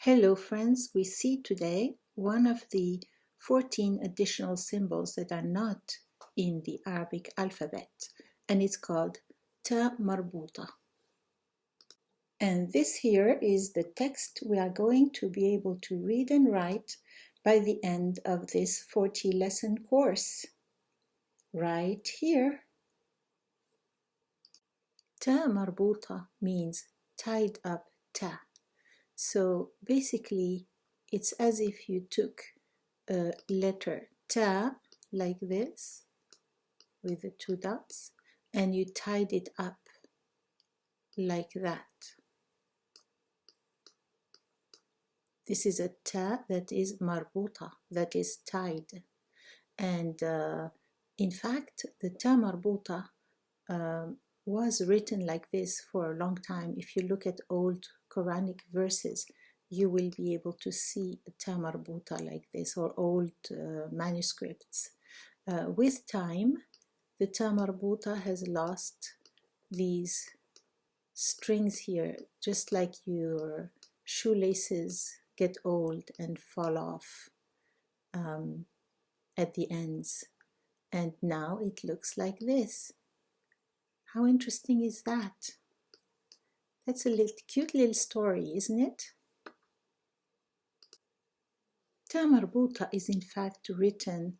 Hello friends, we see today one of the 14 additional symbols that are not in the Arabic alphabet, and it's called ta marbuuta. And this here is the text we are going to be able to read and write by the end of this 40 lesson course. Right here. Ta marbuuta means tied up ta. So basically, it's as if you took a letter ta like this with the two dots and you tied it up like that. This is a ta that is marbuuta, that is tied. And in fact, the ta marbuuta was written like this for a long time. If you look at old Quranic verses, you will be able to see a ta marbuuta like this, or old manuscripts. With time, the ta marbuuta has lost these strings here, just like your shoelaces get old and fall off at the ends. And now it looks like this. How interesting is that? That's a cute little story, isn't it? Ta marbuuta is in fact written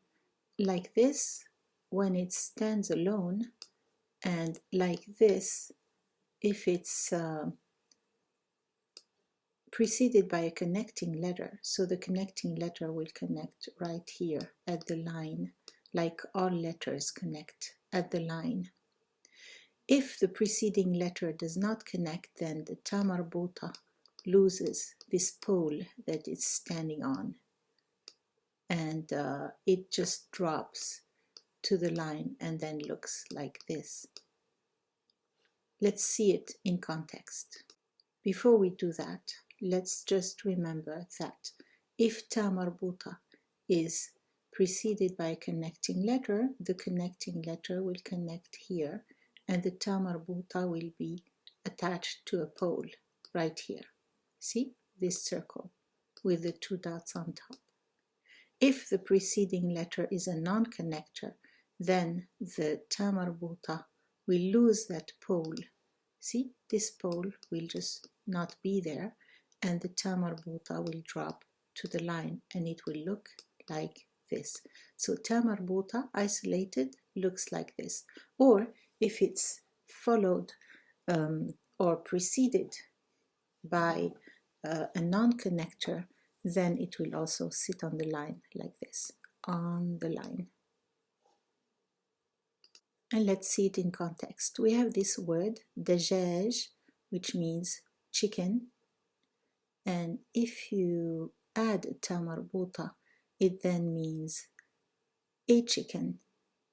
like this when it stands alone, and like this if it's preceded by a connecting letter. So the connecting letter will connect right here at the line, like all letters connect at the line. If the preceding letter does not connect, then the ta marbuuta loses this pole that it's standing on, and it just drops to the line and then looks like this. Let's see it in context. Before we do that, let's just remember that if ta marbuuta is preceded by a connecting letter, the connecting letter will connect here, and the ta marbuuta will be attached to a pole right here. See this circle with the two dots on top. If the preceding letter is a non-connector, then the ta marbuuta will lose that pole. See, this pole will just not be there, and the ta marbuuta will drop to the line, and it will look like this. So ta marbuuta isolated looks like this. Or if it's followed or preceded by a non-connector, then it will also sit on the line like this, on the line. And let's see it in context. We have this word, dajaj, which means chicken. And if you add ta marbuuta, it then means a chicken,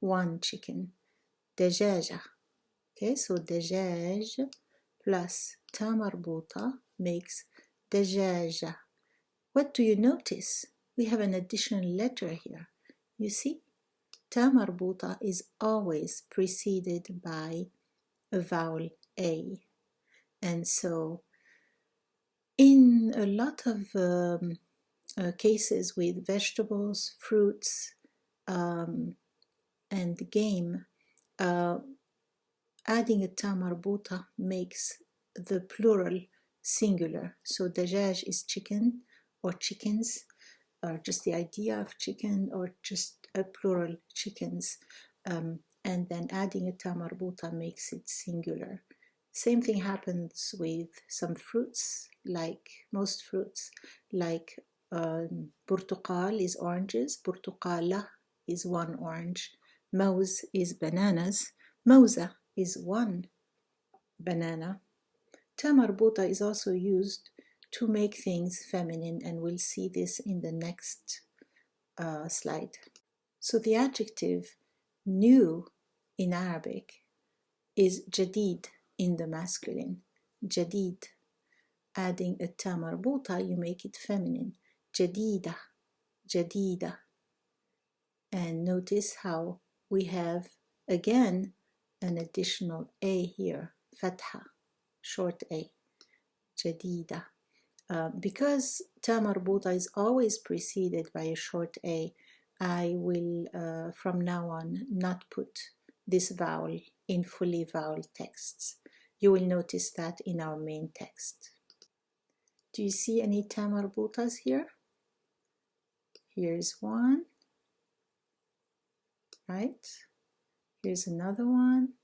one chicken. Dajaja. Okay, so dajaj plus ta marbuuta makes dajaja. What do you notice? We have an additional letter here. You see, ta marbuuta is always preceded by a vowel A. And so in a lot of cases with vegetables, fruits, and game, adding a ta marbuuta makes the plural singular. So dajaj is chicken or chickens, or just the idea of chicken, or just a plural chickens. And then adding a ta marbuuta makes it singular. Same thing happens with some fruits, like most fruits, like burtuqal is oranges, burtuqala is one orange, mouse is bananas, mauza is one banana. Ta marbuuta is also used to make things feminine, and we'll see this in the next slide. So the adjective new in Arabic is jadid in the masculine, jadid. Adding a ta marbuuta, you make it feminine, jadida, jadida. And notice how we have again an additional A here, fatha, short A, jadida. Because ta marbuuta is always preceded by a short a, I will from now on not put this vowel in fully vowel texts. You will notice that in our main text. Do you see any ta marbuutas here? Here's one, right? Here's another one.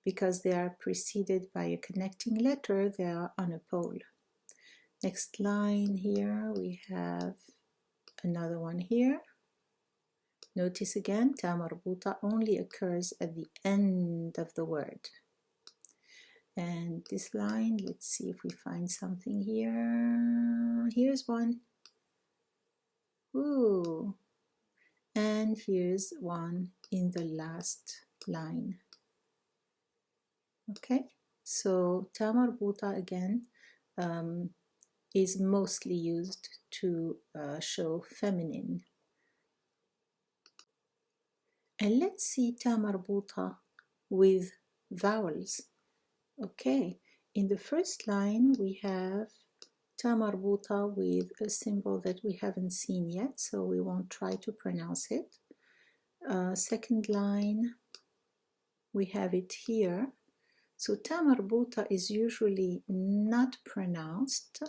Because they are preceded by a connecting letter, they are on a pole. Next line here, we have another one here. Notice again, ta marbuuta only occurs at the end of the word. And this line, let's see if we find something here. Here's one. Ooh. And here's one in the last line. Okay, so ta marbuuta again is mostly used to show feminine. And let's see ta marbuuta with vowels. Okay, in the first line we have ta marbuuta with a symbol that we haven't seen yet, so we won't try to pronounce it. Second line, we have it here. So ta marbuuta is usually not pronounced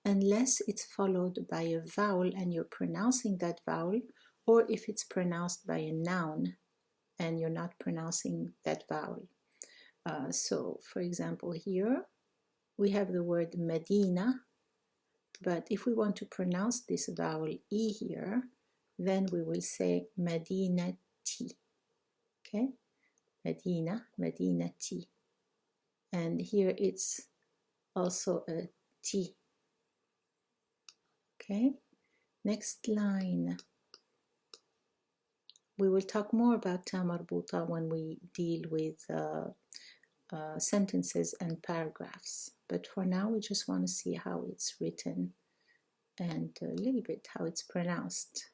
unless it's followed by a vowel and you're pronouncing that vowel, or if it's pronounced by a noun and you're not pronouncing that vowel. So for example here we have the word Medina, but if we want to pronounce this vowel E here, then we will say Madinati. Okay, Medina, Madinati. And here it's also a T. Okay, next line. We will talk more about ta marbuuta when we deal with sentences and paragraphs. But for now, we just want to see how it's written and a little bit how it's pronounced.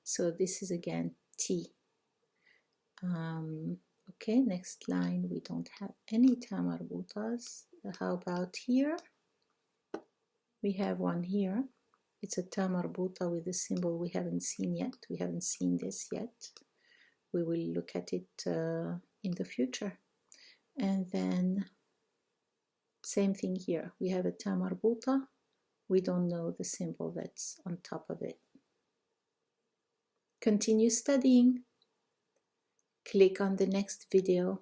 So this is again T. Okay, next line, we don't have any ta marbuutas. How about here? We have one here. It's a ta marbuuta with a symbol we haven't seen yet. We haven't seen this yet. We will look at it in the future. And then same thing here. We have a ta marbuuta. We don't know the symbol that's on top of it. Continue studying. Click on the next video.